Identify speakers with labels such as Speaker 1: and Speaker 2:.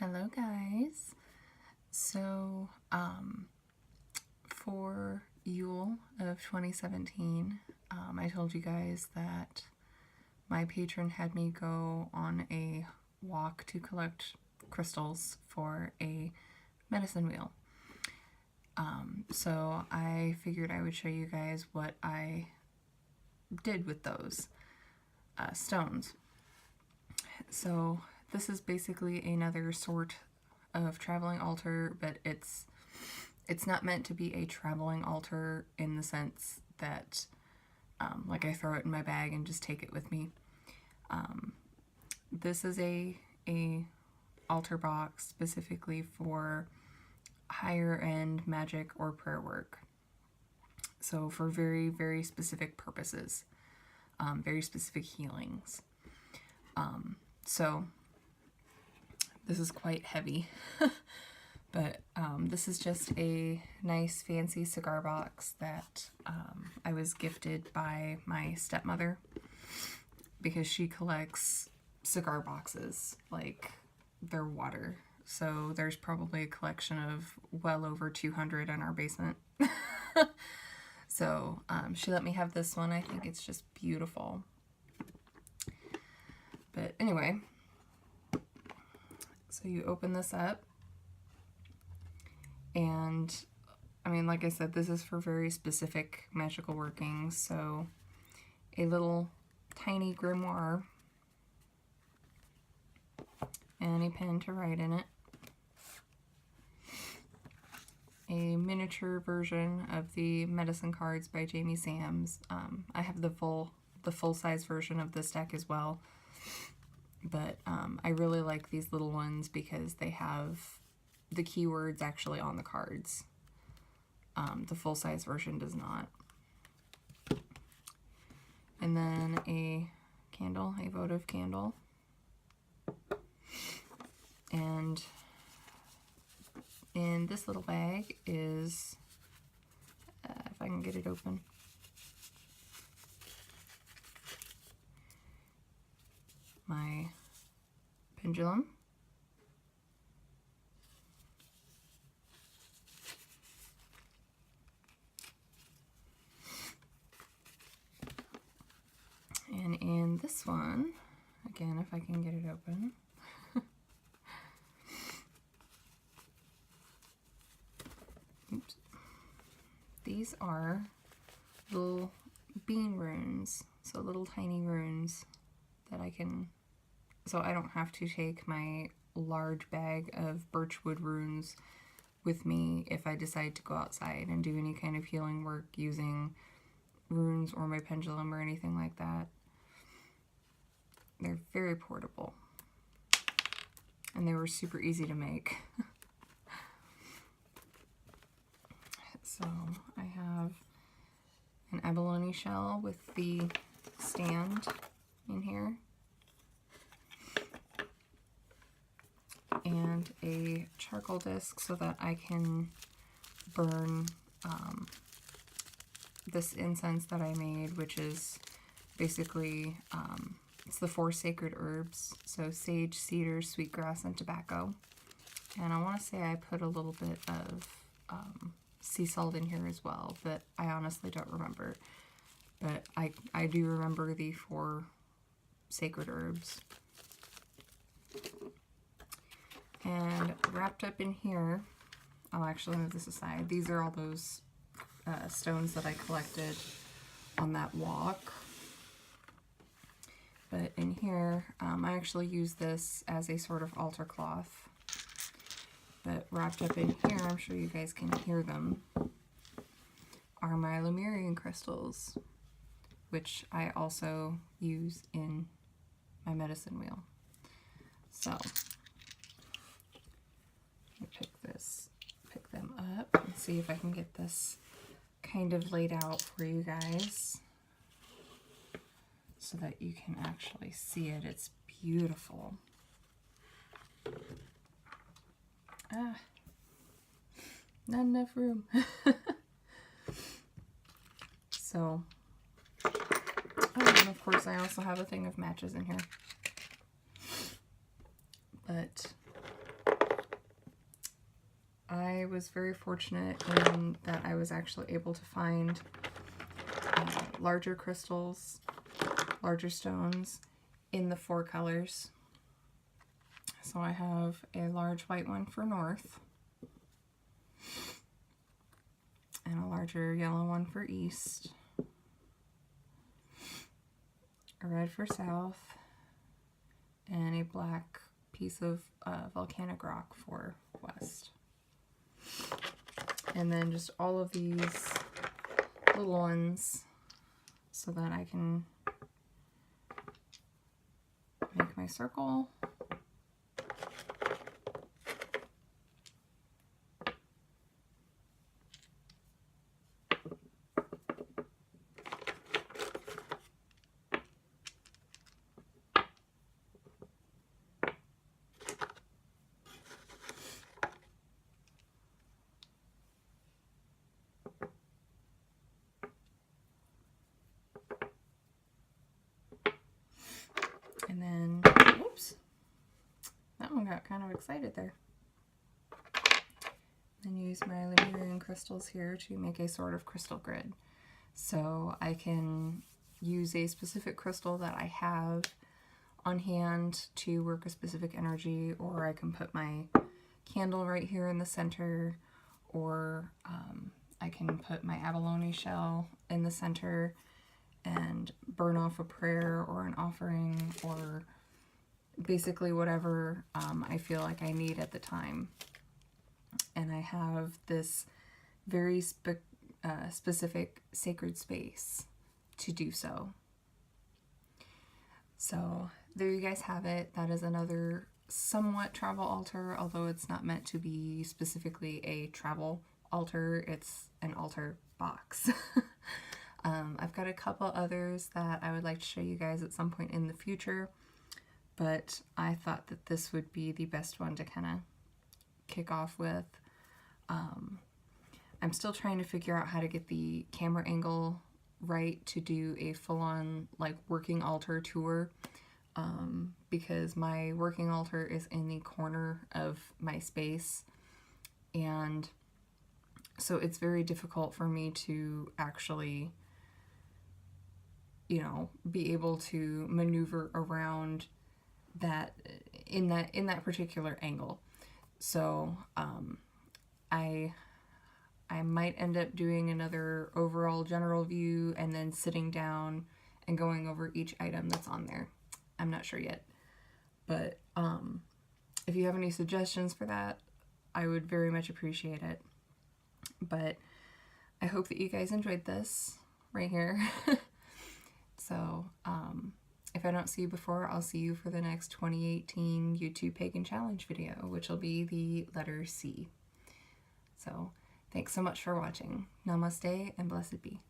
Speaker 1: Hello guys. So for Yule of 2017, I told you guys that my patron had me go on a walk to collect crystals for a medicine wheel. So I figured I would show you guys what I did with those stones. So this is basically another sort of traveling altar, but it's not meant to be a traveling altar in the sense that like I throw it in my bag and just take it with me. This is a altar box specifically for higher end magic or prayer work. So for very, very specific purposes, very specific healings. So this is quite heavy, but this is just a nice fancy cigar box that I was gifted by my stepmother because she collects cigar boxes like they're water. So there's probably a collection of well over 200 in our basement. So she let me have this one. I think it's just beautiful. But anyway, so you open this up, and I mean, like I said, this is for very specific magical workings. So a little tiny grimoire and a pen to write in it. A miniature version of the medicine cards by Jamie Sams. I have the full size version of this deck as well. But I really like these little ones because they have the keywords actually on the cards. The full-size version does not. And then a candle, a votive candle. And in this little bag is, if I can get it open, my pendulum, and in this one, again, if I can get it open, oops, these are little bean runes, so little tiny runes that I can, so I don't have to take my large bag of birchwood runes with me if I decide to go outside and do any kind of healing work using runes or my pendulum or anything like that. They're very portable, and they were super easy to make. So I have an abalone shell with the stand in here, and a charcoal disc so that I can burn this incense that I made, which is basically, it's the 4 sacred herbs, so sage, cedar, sweetgrass, and tobacco. And I want to say I put a little bit of sea salt in here as well, but I honestly don't remember. But I do remember the 4 sacred herbs. And wrapped up in here, I'll actually move this aside. These are all those stones that I collected on that walk. But in here, I actually use this as a sort of altar cloth. But wrapped up in here, I'm sure you guys can hear them, are my Lemurian crystals, which I also use in my medicine wheel. So pick them up and see if I can get this kind of laid out for you guys so that you can actually see it. It's beautiful. Not enough room. So, oh, and of course I also have a thing of matches in here. But I was very fortunate in that I was actually able to find larger crystals, larger stones in the 4 colors. So I have a large white one for north, and a larger yellow one for east, a red for south, and a black piece of volcanic rock for west. And then just all of these little ones so that I can make my circle. And then, whoops, that one got kind of excited there. And use my Lemurian crystals here to make a sort of crystal grid. So I can use a specific crystal that I have on hand to work a specific energy, or I can put my candle right here in the center, or I can put my abalone shell in the center and burn off a prayer or an offering, or basically whatever I feel like I need at the time. And I have this very specific sacred space to do so. So there you guys have it. That is another somewhat travel altar, although it's not meant to be specifically a travel altar. It's an altar box. I've got a couple others that I would like to show you guys at some point in the future, but I thought that this would be the best one to kind of kick off with. I'm still trying to figure out how to get the camera angle right to do a full-on like working altar tour, because my working altar is in the corner of my space, and so it's very difficult for me to actually, you know, be able to maneuver around that in that particular angle. So I might end up doing another overall general view and then sitting down and going over each item that's on there. I'm not sure yet, but if you have any suggestions for that, I would very much appreciate it. But I hope that you guys enjoyed this right here. So if I don't see you before, I'll see you for the next 2018 YouTube Pagan Challenge video, which will be the letter C. So thanks so much for watching. Namaste and blessed be.